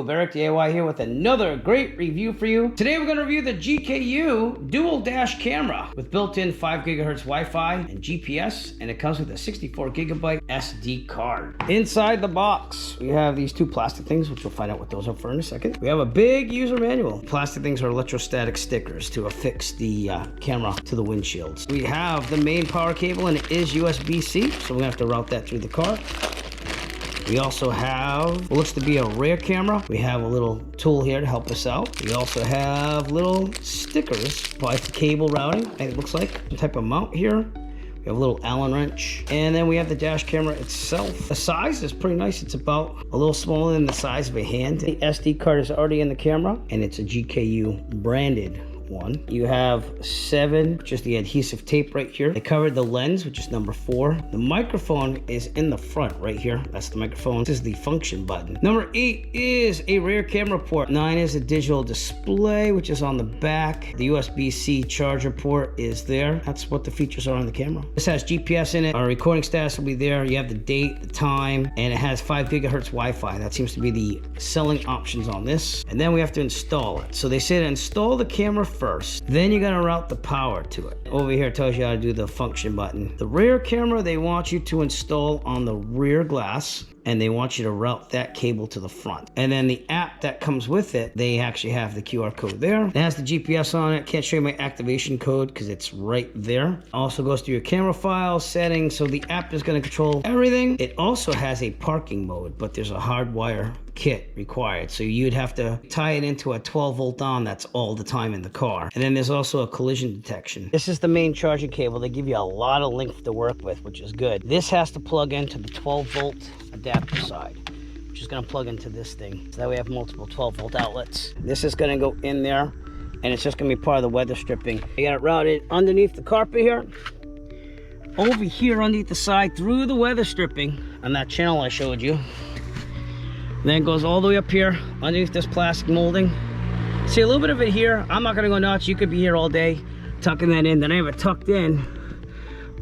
Barrick DIY here with another great review for you. Today we're going to review the GKU dual dash camera with built-in 5 GHz Wi-Fi and GPS, and it comes with a 64 GB SD card. Inside the box, we have these two plastic things, which we'll find out what those are for in a second. We have a big user manual. Plastic things are electrostatic stickers to affix the camera to the windshields. We have the main power cable, and it is USB-C, so we're going to have to route that through the car. We also have what looks to be a rear camera. We have a little tool here to help us out. We also have little stickers, probably for cable routing, it looks like. Some type of mount here. We have a little Allen wrench. And then we have the dash camera itself. The size is pretty nice. It's about a little smaller than the size of a hand. The SD card is already in the camera, and it's a GKU branded one. You have 7, just the adhesive tape right here. They covered the lens, which is number 4. The microphone is in the front right here. That's the microphone. This is the function button. Number 8 is a rear camera port. 9 is a digital display, which is on the back. The USB-C charger port is there. That's what the features are on the camera. This has GPS in it. Our recording status will be there. You have the date, the time, and it has 5 GHz Wi-Fi. That seems to be the selling options on this. And then we have to install it. So they say to install the camera first, then you're gonna route the power to it. Over here it tells you how to do the function button. The rear camera, they want you to install on the rear glass, and they want you to route that cable to the front. And then the app that comes with it, they actually have the QR code there. It has the GPS on it. Can't show you my activation code because it's right there. Also goes to your camera files, settings, so the app is going to control everything. It also has a parking mode, but there's a hardwire kit required, so you'd have to tie it into a 12 volt on that's all the time in the car. And then there's also a collision detection. This is the main charging cable. They give you a lot of length to work with, which is good. This has to plug into the 12 volt adapter side, which is going to plug into this thing, so that we have multiple 12 volt outlets. This is going to go in there, and it's just going to be part of the weather stripping. You got it routed underneath the carpet here, over here underneath the side, through the weather stripping on that channel I showed you. Then it goes all the way up here underneath this plastic molding. See a little bit of it here. I'm not gonna go nuts. You could be here all day tucking that in. Then I have it tucked in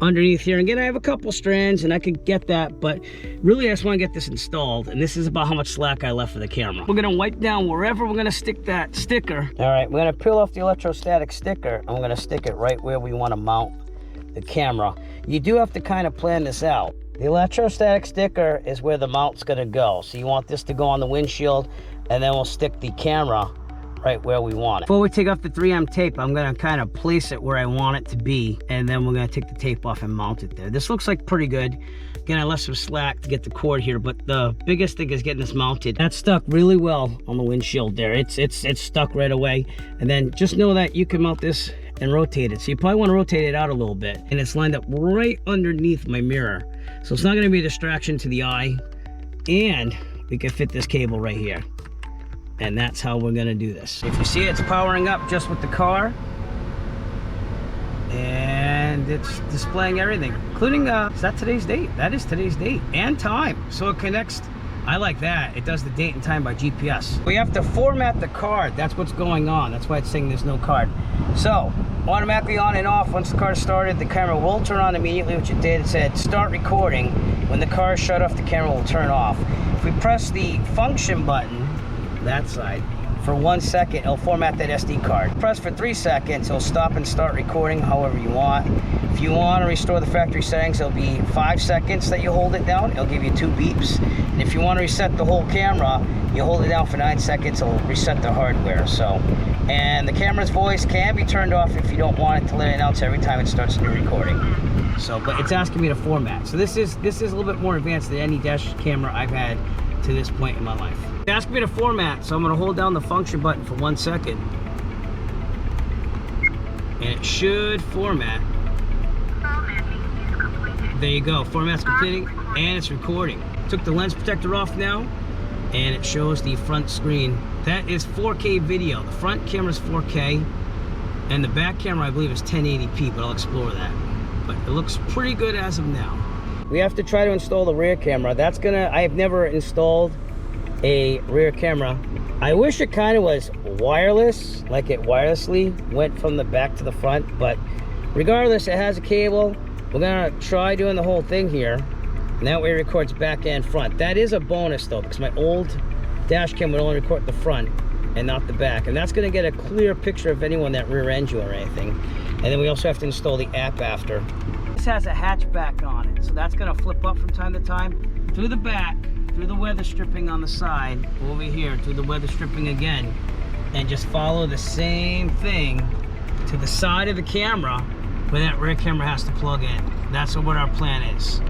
underneath here. Again, I have a couple strands and I could get that, but really I just want to get this installed. And this is about how much slack I left for the camera. We're gonna wipe down wherever we're gonna stick that sticker. All right, we're gonna peel off the electrostatic sticker and we're gonna stick it right where we want to mount the camera. You do have to kind of plan this out. The electrostatic sticker is where the mount's gonna go. So you want this to go on the windshield, and then we'll stick the camera right where we want it. Before we take off the 3M tape, I'm gonna kind of place it where I want it to be, and then we're gonna take the tape off and mount it there. This looks like pretty good. Again, I left some slack to get the cord here, but the biggest thing is getting this mounted. That's stuck really well on the windshield there. It's stuck right away. And then just know that you can mount this and rotate it. So you probably want to rotate it out a little bit, and it's lined up right underneath my mirror. So it's not going to be a distraction to the eye, and we can fit this cable right here. And that's how we're going to do this. If you see it's powering up just with the car, and it's displaying everything, including, is that today's date? That is today's date and time. So it connects, I like that. It does the date and time by GPS. We have to format the card. That's what's going on. That's why it's saying there's no card. So automatically on and off. Once the car started, the camera will turn on immediately, which it did. It said start recording. When the car is shut off, the camera will turn off. If we press the function button, that side, for 1 second, it'll format that SD card. Press for 3 seconds, it'll stop and start recording however you want. If you want to restore the factory settings, it'll be 5 seconds that you hold it down. It'll give you 2 beeps. And if you want to reset the whole camera, you hold it down for 9 seconds, it'll reset the hardware. So, and the camera's voice can be turned off if you don't want it to let it announce every time it starts a new recording. So, but it's asking me to format. So this is a little bit more advanced than any dash camera I've had to this point in my life. It's asking me to format, so I'm going to hold down the function button for 1 second. And it should format. There you go, format's completing, and it's recording. Took the lens protector off now, and it shows the front screen. That is 4K video. The front camera's 4K, and the back camera I believe is 1080p, but I'll explore that. But it looks pretty good as of now. We have to try to install the rear camera. I have never installed a rear camera. I wish it kind of was wireless, like it wirelessly went from the back to the front, but regardless, it has a cable. We're gonna try doing the whole thing here, and that way it records back and front. That is a bonus though, because my old dash cam would only record the front and not the back. And that's gonna get a clear picture of anyone that rear ends you or anything. And then we also have to install the app after. This has a hatchback on it, so that's gonna flip up from time to time through the back, through the weather stripping on the side, over here, through the weather stripping again, and just follow the same thing to the side of the camera where that rear camera has to plug in. That's what our plan is.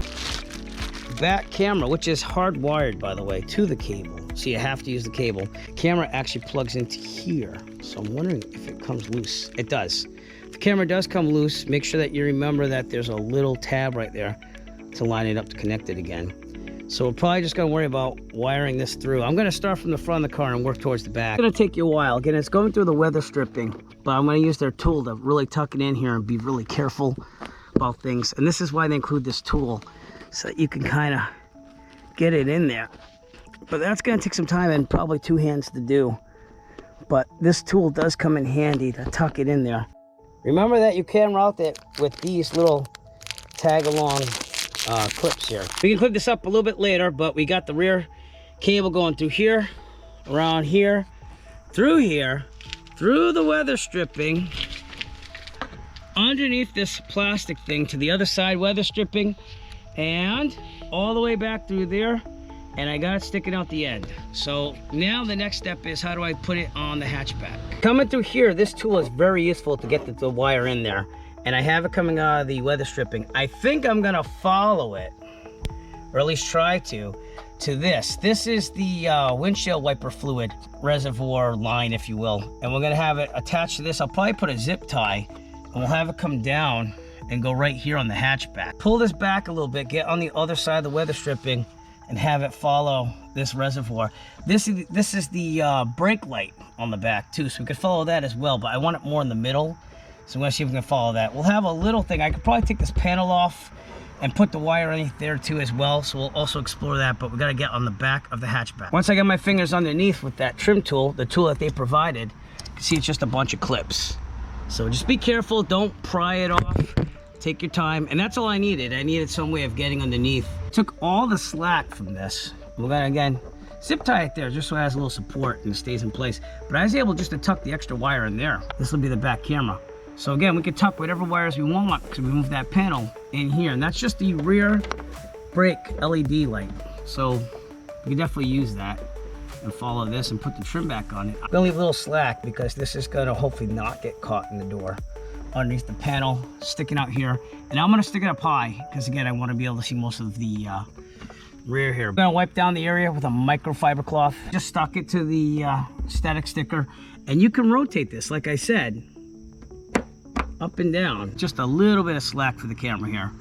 Back camera, which is hardwired, by the way, to the cable. So you have to use the cable. Camera actually plugs into here. So I'm wondering if it comes loose. It does. If the camera does come loose, make sure that you remember that there's a little tab right there to line it up to connect it again. So we're probably just gonna worry about wiring this through. I'm gonna start from the front of the car and work towards the back. It's gonna take you a while. Again, it's going through the weather stripping, but I'm gonna use their tool to really tuck it in here and be really careful about things. And this is why they include this tool, so that you can kind of get it in there. But that's gonna take some time and probably 2 hands to do. But this tool does come in handy to tuck it in there. Remember that you can route it with these little tag along clips here. We can clip this up a little bit later, but we got the rear cable going through here, around here, through the weather stripping, underneath this plastic thing to the other side weather stripping, and all the way back through there, and I got it sticking out the end. So now the next step is, how do I put it on the hatchback? Coming through here, this tool is very useful to get the wire in there. And I have it coming out of the weather stripping. I think I'm gonna follow it, or at least try to this. This is the windshield wiper fluid reservoir line, if you will. And we're gonna have it attached to this. I'll probably put a zip tie, and we'll have it come down and go right here on the hatchback. Pull this back a little bit, get on the other side of the weather stripping, and have it follow this reservoir. This is the brake light on the back too, so we could follow that as well, but I want it more in the middle. So I'm gonna see if we can follow that. We'll have a little thing. I could probably take this panel off and put the wire underneath there too as well. So we'll also explore that, but we gotta get on the back of the hatchback. Once I got my fingers underneath with that trim tool, the tool that they provided, you can see it's just a bunch of clips. So just be careful, don't pry it off. Take your time, and that's all I needed. I needed some way of getting underneath. Took all the slack from this. We're gonna, again, zip tie it there just so it has a little support and it stays in place. But I was able just to tuck the extra wire in there. This will be the back camera. So again, we can tuck whatever wires we want because we move that panel in here. And that's just the rear brake LED light. So you can definitely use that and follow this and put the trim back on it. I'm gonna leave a little slack because this is gonna hopefully not get caught in the door underneath the panel, sticking out here. And I'm gonna stick it up high because again, I wanna be able to see most of the rear here. I'm gonna wipe down the area with a microfiber cloth. Just stuck it to the static sticker. And you can rotate this, like I said, up and down. Just a little bit of slack for the camera here.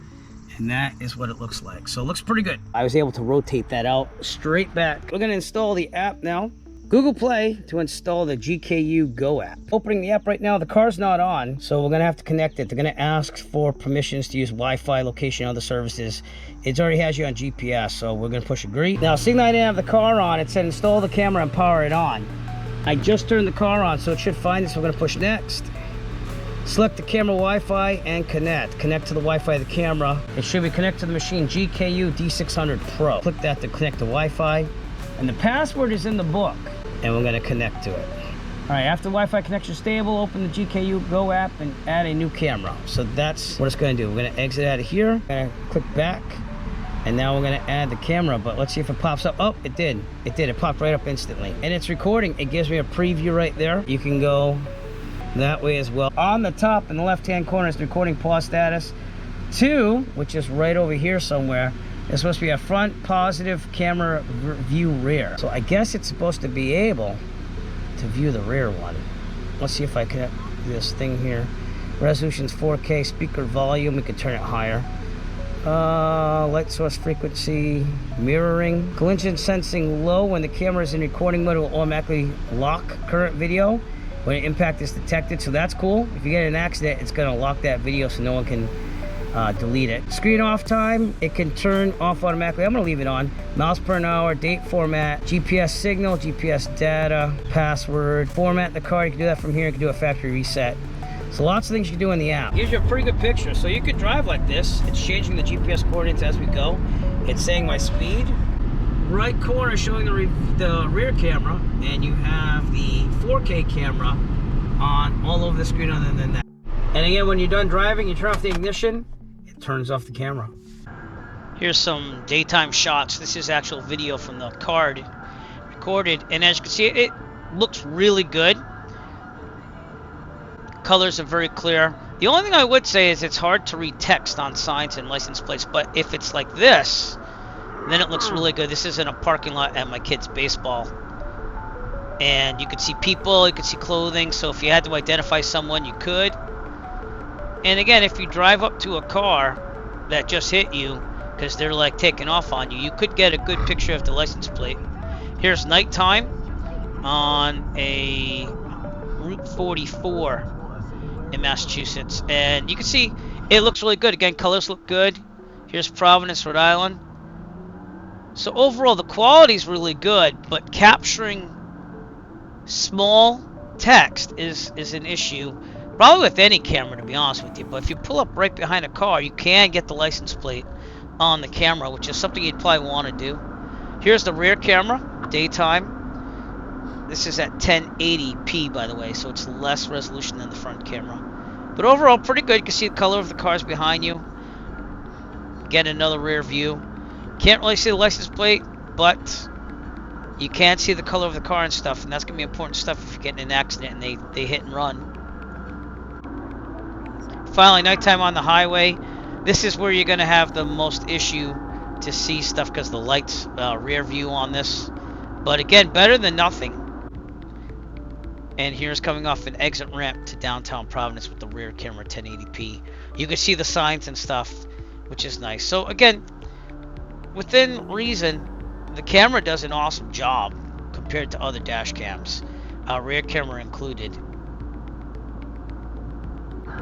And that is what it looks like. So it looks pretty good. I was able to rotate that out straight back. We're gonna install the app now. Google Play to install the GKU Go app. Opening the app right now, the car's not on, so we're gonna have to connect it. They're gonna ask for permissions to use Wi-Fi, location, other services. It already has you on GPS, so we're gonna push agree. Now, seeing that I didn't have the car on, it said install the camera and power it on. I just turned the car on, so it should find it, so we're gonna push next. Select the camera Wi-Fi and connect. Connect to the Wi-Fi of the camera. It should be connected to the machine GKU D600Pro. Click that to connect to Wi-Fi. And the password is in the book. And we're gonna connect to it. All right, after Wi-Fi connection stable, open the GKU Go app and add a new camera. So that's what it's gonna do. We're gonna exit out of here, gonna click back, and now we're gonna add the camera, but let's see if it pops up. Oh, it did. It did, it popped right up instantly. And it's recording, it gives me a preview right there. You can go that way as well. On the top in the left-hand corner is the recording pause status. 2, which is right over here somewhere, it's supposed to be a front positive camera view rear. So I guess it's supposed to be able to view the rear one. Let's see if I can do this thing here. Resolution's 4K, speaker volume, we can turn it higher. Light source frequency, mirroring. Collision sensing low. When the camera is in recording mode, it will automatically lock current video when an impact is detected. So that's cool. If you get in an accident, it's gonna lock that video so no one can delete it. Screen off time, it can turn off automatically. I'm gonna leave it on. Miles per hour, date format, GPS signal, GPS data, password, format the car. You can do that from here. You can do a factory reset. So lots of things you can do in the app. Gives you a pretty good picture. So you could drive like this. It's changing the GPS coordinates as we go. It's saying my speed. right corner showing the rear camera, and you have the 4K camera on all over the screen other than that. And again, when you're done driving, you turn off the ignition, it turns off the camera. Here's some daytime shots. This is actual video from the card recorded, and as you can see, it looks really good. Colors are very clear. The only thing I would say is it's hard to read text on signs and license plates, but if it's like this, then it looks really good. This is in a parking lot at my kid's baseball, and you could see people, you could see clothing, so if you had to identify someone, you could. And again, if you drive up to a car that just hit you because they're like taking off on you, you could get a good picture of the license plate. Here's nighttime on a Route 44 in Massachusetts, and you can see it looks really good. Again, colors look good. Here's Providence, Rhode Island. So overall, the quality is really good, but capturing small text is an issue, probably with any camera, to be honest with you. But if you pull up right behind a car, you can get the license plate on the camera, which is something you'd probably want to do. Here's the rear camera, daytime. This is at 1080p, by the way, so it's less resolution than the front camera. But overall, pretty good. You can see the color of the cars behind you. Get another rear view. Can't really see the license plate, but you can see the color of the car and stuff, and that's going to be important stuff if you get in an accident and they hit and run. Finally, nighttime on the highway. This is where you're going to have the most issue to see stuff because the lights, rear view on this. But again, better than nothing. And here's coming off an exit ramp to downtown Providence with the rear camera 1080p. You can see the signs and stuff, which is nice. So again, within reason, the camera does an awesome job compared to other dash cams, rear camera included.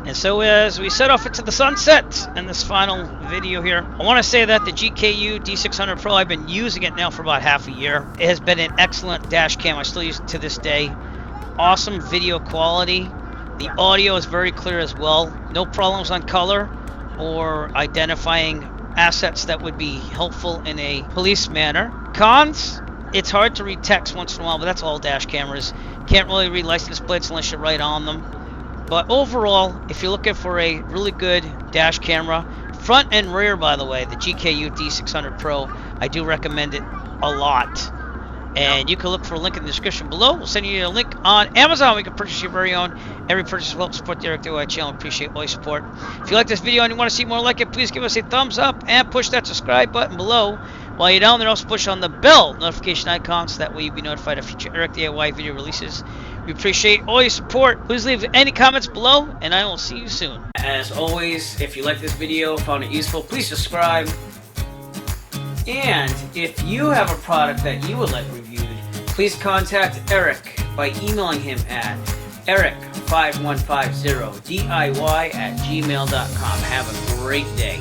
And so as we set off into the sunset in this final video here, I want to say that the GKU D600Pro, I've been using it now for about half a year. It has been an excellent dash cam. I still use it to this day. Awesome video quality. The audio is very clear as well. No problems on color or identifying assets that would be helpful in a police manner. Cons, it's hard to read text once in a while, but that's all dash cameras. Can't really read license plates unless you're right on them. But overall, if you're looking for a really good dash camera, front and rear, by the way, the GKU D600Pro, I do recommend it a lot. And you can look for a link in the description below. We'll send you a link on Amazon. We can purchase your very own. Every purchase will help support the Eric DIY channel. Appreciate all your support. If you like this video and you want to see more like it, please give us a thumbs up and push that subscribe button below. While you're down there, also push on the bell notification icon so that way you'll be notified of future Eric DIY video releases. We appreciate all your support. Please leave any comments below, and I will see you soon. As always, if you like this video, found it useful, please subscribe. And if you have a product that you would like reviewed, please contact Eric by emailing him at eric5150diy@gmail.com. Have a great day.